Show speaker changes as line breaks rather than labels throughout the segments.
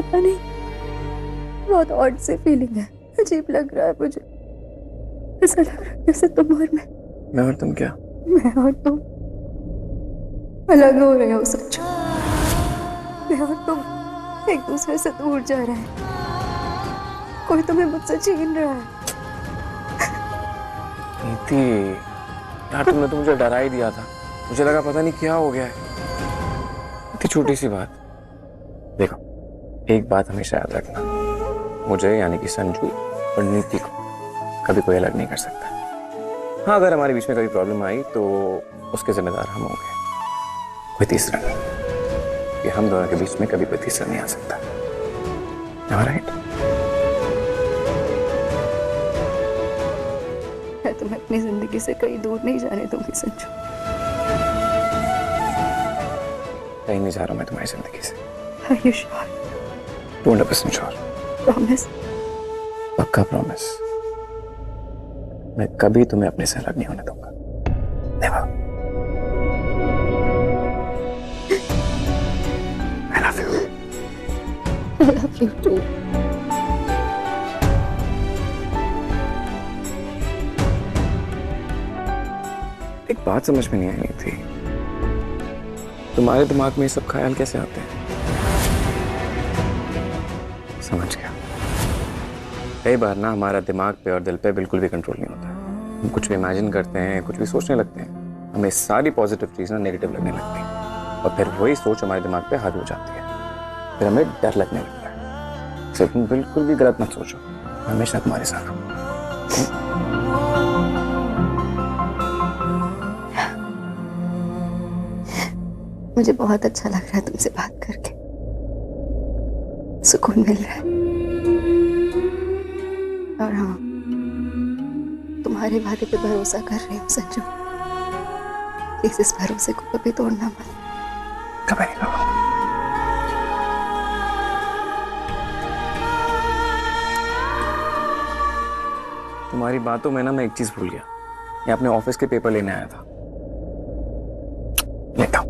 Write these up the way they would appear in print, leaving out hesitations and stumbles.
पता नहीं, बहुत ऑड सी फीलिंग है, अजीब लग रहा है मुझे। ऐसा लग रहा है जैसे तुम और
मैं और तुम क्या?
मैं और तुम अलग हो रहे हो सच। मैं और तुम एक दूसरे से दूर जा रहे हैं। कोई तुम्हें मुझसे छीन रहा है।
नीति, यार तुमने तो मुझे डरा ही दिया था। मुझे लगा पता नहीं क्या हो गया है। इतनी छोटी सी बात। देखो, एक बात हमेशा याद रखना, मुझे यानी कि संजू और नीति को कभी कोई अलग नहीं कर सकता। हाँ, अगर हमारे बीच में कभी प्रॉब्लम आई तो उसके जिम्मेदार हम होंगे, कोई तीसरा नहीं। कि हम दोनों के बीच में कभी कोई तीसरा नहीं आ सकता। ऑलराइट?
मैं तुम्हें अपनी जिंदगी से कहीं दूर नहीं जाने दूंगी संजू।
कहीं नहीं जा रहा मैं तुम्हारी जिंदगी से।
Are you sure?
200% sure.
Promise?
पक्का प्रॉमिस। मैं कभी तुम्हें अपने से अलग नहीं होने दूंगा। Never. I love you.
I love you too.
एक बात समझ में नहीं आई थी, तुम्हारे दिमाग में ये सब ख्याल कैसे आते हैं? समझ गया। कई बार ना हमारा दिमाग पे और दिल पे बिल्कुल भी कंट्रोल नहीं होता। हम कुछ भी इमेजिन करते हैं, कुछ भी सोचने लगते हैं, हमें सारी पॉजिटिव चीज़ ना नेगेटिव लगने लगती है और फिर वही सोच हमारे दिमाग पे हावी हो जाती है। फिर हमें डर लगने लगता है। सिर्फ तुम बिल्कुल भी गलत मत सोचो, हमेशा तुम्हारे साथ हूं।
मुझे बहुत अच्छा लग रहा है तुमसे बात करके, सुकून मिल रहा है। और हाँ, तुम्हारे वादे पे भरोसा कर रही हूँ संजू। प्लीज इस भरोसे को कभी तोड़ना मत।
कभी नहीं करूंगा। तुम्हारी बातों में ना मैं एक चीज भूल गया। मैं अपने ऑफिस के पेपर लेने आया था। लेता हूं।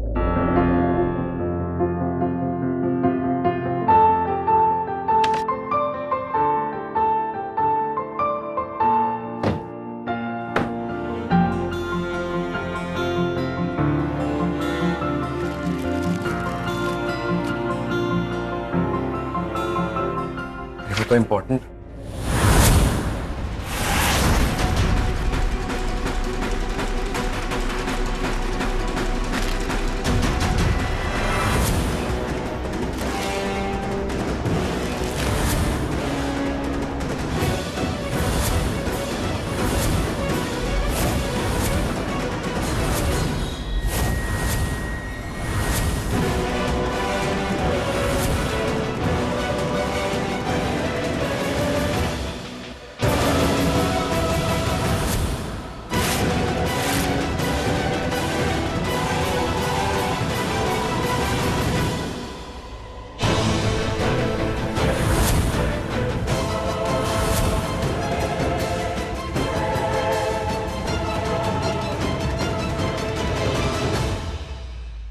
देखो तो इम्पोर्टेंट।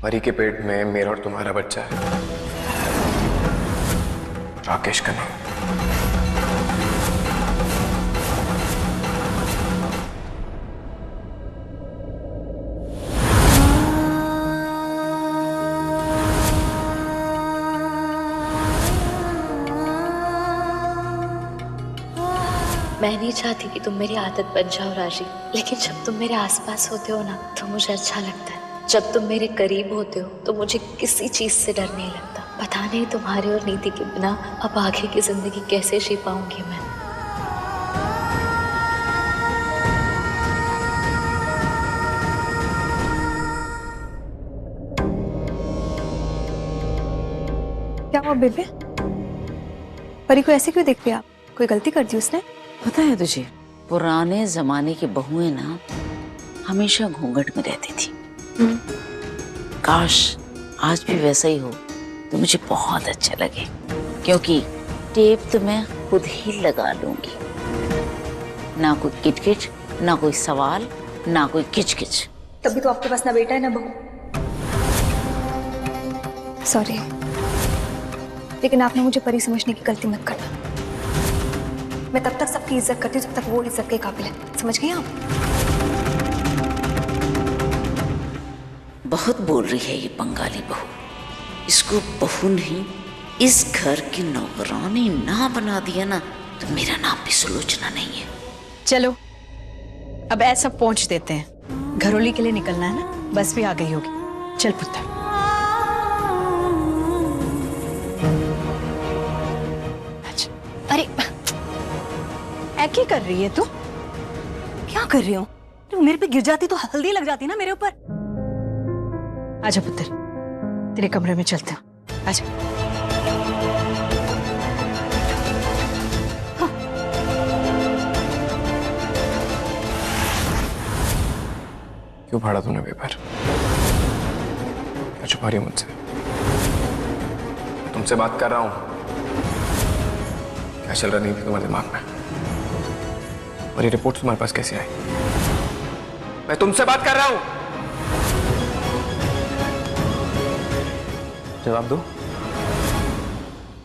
परी के पेट में मेरा और तुम्हारा बच्चा है, राकेश का नहीं।
मैं नहीं चाहती कि तुम मेरी आदत बन जाओ राजी, लेकिन जब तुम मेरे आसपास होते हो ना तो मुझे अच्छा लगता है। जब तुम मेरे करीब होते हो तो मुझे किसी चीज से डर नहीं लगता। पता नहीं तुम्हारे और नीति के बिना अब आगे की जिंदगी कैसे जी पाऊंगी मैं।
क्या हुआ बेबे? परी को ऐसे क्यों देख रही आप? कोई गलती कर दी उसने?
पता है तुझे, पुराने जमाने की बहुएं ना हमेशा घूंघट में रहती थी। काश आज भी वैसा ही हो तो मुझे बहुत अच्छा लगे, क्योंकि टेप तो मैं खुद ही लगा लूंगी। ना कोई किटकिट, ना कोई सवाल, ना कोई किचकिच।
तभी तो आपके पास ना बेटा है ना बहू। सॉरी, लेकिन आपने मुझे परी समझने की गलती मत करना। मैं तब तक सबकी इज्जत करती हूँ जब तक वो इज्जत के काबिल है, समझ गई आप?
बहुत बोल रही है ये बंगाली बहू। इसको बहू नहीं, इस घर की नौकरानी ना बना दिया ना तो मेरा नाम भी सुलोचना नहीं है।
चलो अब ऐसा पहुंच देते हैं, घरोली के लिए निकलना है ना, बस भी आ गई होगी। चल पुत्र। अच्छा, अरे क्या कर रही है तू?
क्या कर रही हो? तो मेरे पे गिर जाती तो हल्दी लग जाती ना मेरे ऊपर।
आजा पुत्र, तेरे कमरे में चलते हैं। आजा।
क्यों फाड़ा तूने पेपर? क्या छुपा रही है मुझसे? तुमसे बात कर रहा हूं। क्या चल रहा नहीं थी तुम्हारे दिमाग में? और ये रिपोर्ट तुम्हारे पास कैसे आई? मैं तुमसे बात कर रहा हूं। जवाब दो।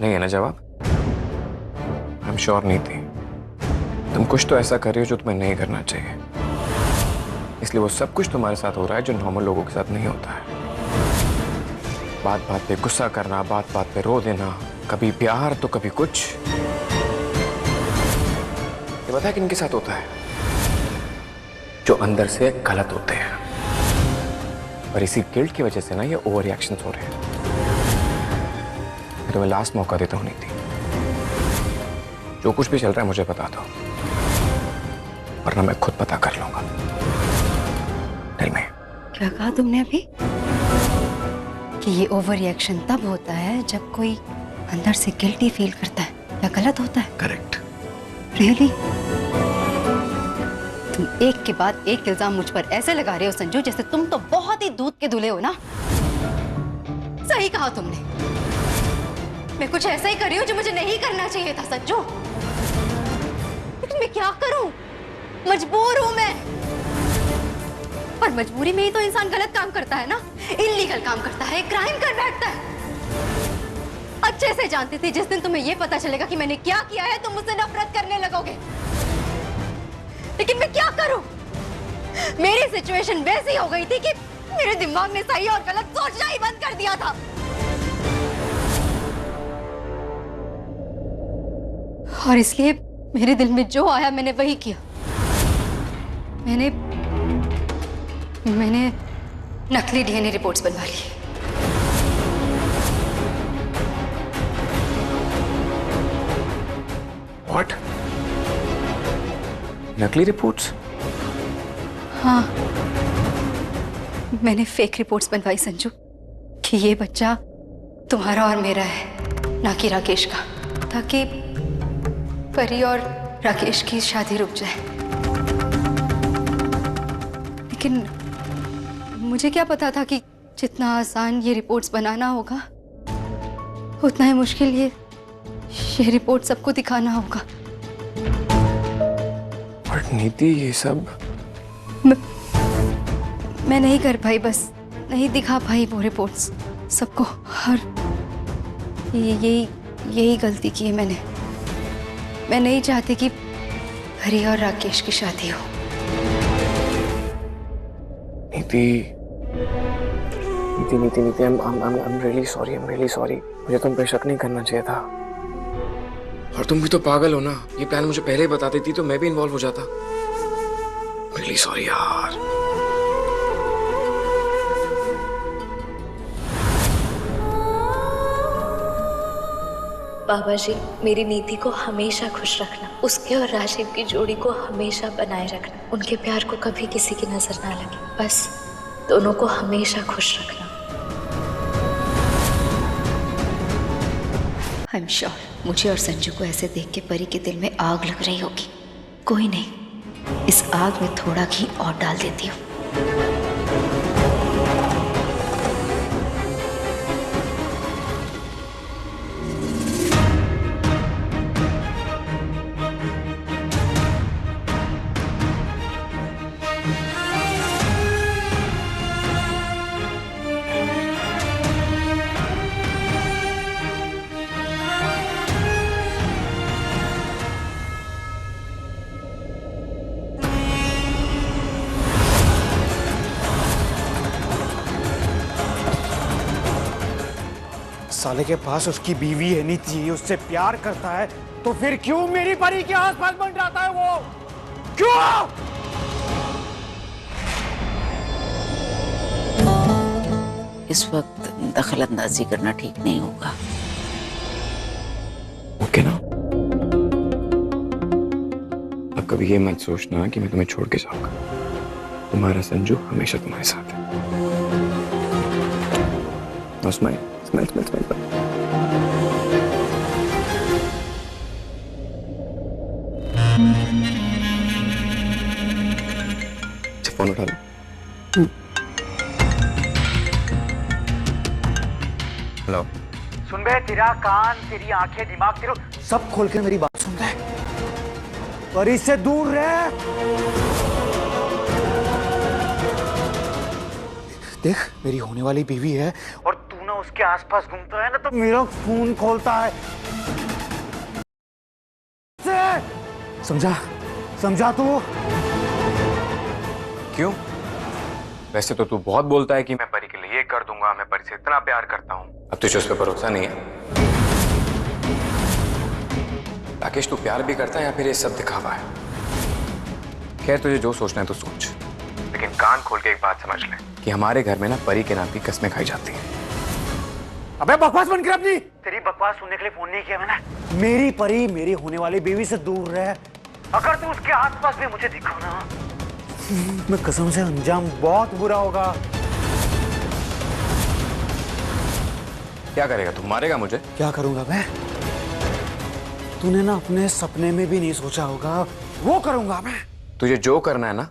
नहीं है ना जवाब? आई एम श्योर नहीं थी। तुम कुछ तो ऐसा कर रही हो जो तुम्हें नहीं करना चाहिए, इसलिए वो सब कुछ तुम्हारे साथ हो रहा है जो नॉर्मल लोगों के साथ नहीं होता है। बात बात पे गुस्सा करना, बात बात पे रो देना, कभी प्यार तो कभी कुछ। ये पता है किनके साथ होता है? जो अंदर से गलत होते हैं, और इसी गिल्ट की वजह से ना ये ओवर रिएक्शंस हो रहे हैं। मैं तुम्हें लास्ट मौका देता हूं नीति, जो कुछ भी चल रहा है मुझे बता दो, वरना मैं खुद पता कर लूंगा।
क्या कहा तुमने अभी? कि ये ओवर रिएक्शन तब होता है जब कोई अंदर से गिल्टी फील करता है या गलत होता है?
करेक्ट।
रियली? तुम एक के बाद एक इल्जाम मुझ पर ऐसे लगा रहे हो संजू जैसे तुम तो बहुत ही दूध के धुले हो ना। सही कहा तुमने, मैं कुछ ऐसा ही कर रही हूँ जो मुझे नहीं करना चाहिए था संजू। लेकिन मैं क्या करूं, मजबूर हूं मैं। और मजबूरी में ही तो इंसान गलत काम करता है ना, इल्लीगल काम करता है, क्राइम कर बैठता है। अच्छे से जानती थी जिस दिन तुम्हें यह पता चलेगा कि मैंने क्या किया है तुम मुझसे नफरत करने लगोगे। लेकिन मैं क्या करूं, मेरी सिचुएशन वैसी हो गई थी कि मेरे दिमाग ने सही और गलत सोचना ही बंद कर दिया था। और इसलिए मेरे दिल में जो आया मैंने वही किया। मैंने नकली डीएनए रिपोर्ट्स बनवा ली।
What? नकली रिपोर्ट्स?
हाँ, मैंने फेक रिपोर्ट्स बनवाई संजू कि ये बच्चा तुम्हारा और मेरा है, ना कि राकेश का, ताकि परी और राकेश की शादी रुक जाए। लेकिन मुझे क्या पता था कि जितना आसान ये रिपोर्ट्स बनाना होगा उतना ही मुश्किल ये रिपोर्ट सबको दिखाना होगा।
बट नीति, ये सब
मैं नहीं कर पाई, बस नहीं दिखा पाई वो रिपोर्ट्स सबको। और यही गलती की है मैंने। मैं नहीं चाहती कि हरी और राकेश की शादी हो।
नीति, I'm really sorry, I'm really sorry। मुझे तुम पे शक नहीं करना चाहिए था। और तुम भी तो पागल हो ना, ये प्लान मुझे पहले ही बता देती तो मैं भी इन्वॉल्व हो जाता। Really sorry यार।
बाबा जी, मेरी नीति को हमेशा खुश रखना, उसके और राजीव की जोड़ी को हमेशा बनाए रखना, उनके प्यार को कभी किसी की नजर ना लगे, बस दोनों को हमेशा खुश रखना। आई एम श्योर मुझे और संजू को ऐसे देख के परी के दिल में आग लग रही होगी। कोई नहीं, इस आग में थोड़ा घी और डाल देती हूँ।
साले के पास उसकी बीवी है नहीं थी, उससे प्यार करता है, तो फिर क्यों मेरी परी के आसपास बन जाता है वो? क्यों?
इस वक्त दखल अंदाजी करना ठीक नहीं होगा।
ओके ना? अब कभी ये मत सोचना कि मैं तुम्हें छोड़ के जाऊंगा। तुम्हारा संजू हमेशा तुम्हारे साथ है। Smile smile smile smile. Phone उठा लो। हेलो।
सुन बे, तेरा कान, तेरी आंखें, दिमाग, तेरा सब खोल के मेरी बात सुन ले। परी से दूर रह। देख, मेरी होने वाली बीवी है और तू ना उसके आसपास घूमता है ना, तो मेरा खून खोलता है। समझा? समझा तू?
क्यों? वैसे तो तू बहुत बोलता है कि मैं परी के लिए ये कर दूंगा, मैं परी से इतना प्यार करता हूँ। अब तुझे उस पर भरोसा नहीं है? राकेश, तू प्यार भी करता है या फिर ये सब दिखावा है? खैर, तुझे जो सोचना है तो सोच, लेकिन कान खोल के एक बात समझ ले कि हमारे घर में ना परी के नाम की कस्में खाई जाती हैं।
अबे बकवास बंद कर अपनी। तेरी बकवास सुनने के लिए फोन नहीं किया मैंने। मेरी परी मेरी होने वाली बीवी से दूर रह। अगर तू उसके आसपास भी मुझे दिखा ना, मैं कसम से अंजाम बहुत बुरा होगा।
क्या करेगा तू? मारेगा मुझे?
क्या करूंगा मैं? तूने ना अपने सपने में भी नहीं सोचा होगा, वो करूंगा मैं।
तुझे जो करना है ना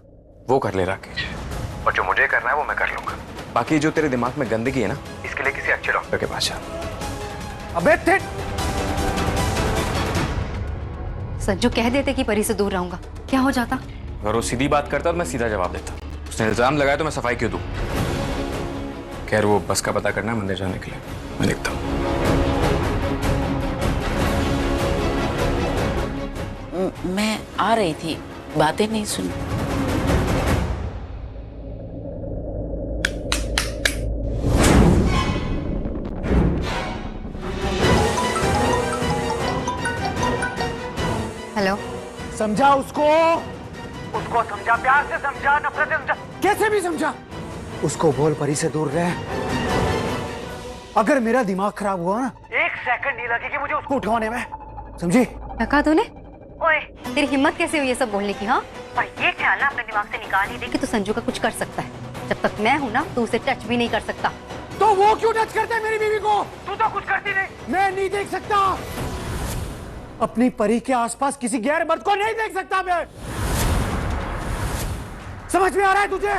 वो कर ले राकेश, और जो मुझे करना है वो मैं कर लूंगा। बाकी जो तेरे दिमाग में गंदगी है ना, इसके लिए किसी अच्छे डॉक्टर के पास जा।
अबे
संजू कह देते कि परी से दूर रहूंगा, क्या हो जाता?
अगर वो सीधी बात करता तो मैं सीधा जवाब देता। उसने इल्जाम लगाया तो मैं सफाई क्यों दूं? खैर, वो बस का पता करना है मंदिर जाने के लिए, मैं देखता हूँ।
मैं आ रही थी, बातें नहीं सुनी।
हेलो।
समझा उसको? उसको समझा, प्यार से समझा, नफरत से समझा, कैसे भी समझा। उसको बोल परी से दूर रह। अगर मेरा दिमाग खराब हुआ ना, 1 सेकंड नहीं लगेगी मुझे उसको उठाने में, समझी?
कहा तूने? ओए, तेरी हिम्मत कैसे हुई ये सब बोलने की? हाँ, और ये ख्याल ना अपने दिमाग से निकाल ही दे कि तू संजू का कुछ कर सकता है। जब तक मैं हूं ना, तू उसे टच भी नहीं कर सकता।
तो वो क्यों टच करता है मेरी बीवी को? तू तो कुछ करती नहीं। मैं नहीं देख सकता अपनी परी के आसपास किसी गैर मर्द को, नहीं देख सकता मैं। समझ में आ रहा है तुझे?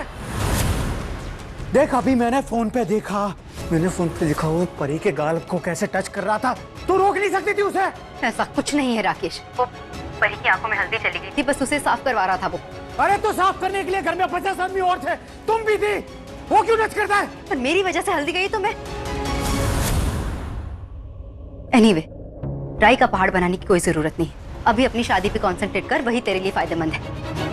देख, अभी मैंने फोन पे देखा वो परी के गाल को कैसे टच कर रहा था। तू रोक नहीं सकती थी उसे?
ऐसा कुछ नहीं है राकेश, वो परी की आंखों में हल्दी चली गई थी, बस उसे साफ करवा रहा था वो।
अरे तो साफ करने के लिए घर में 50 आदमी और थे, तुम भी थी। वो क्यों टच करता है?
पर मेरी वजह से हल्दी गई तो मैं। एनीवे, राई का पहाड़ बनाने की कोई जरूरत नहीं है। अभी अपनी शादी पे कंसंट्रेट कर, वही तेरे लिए फायदेमंद है।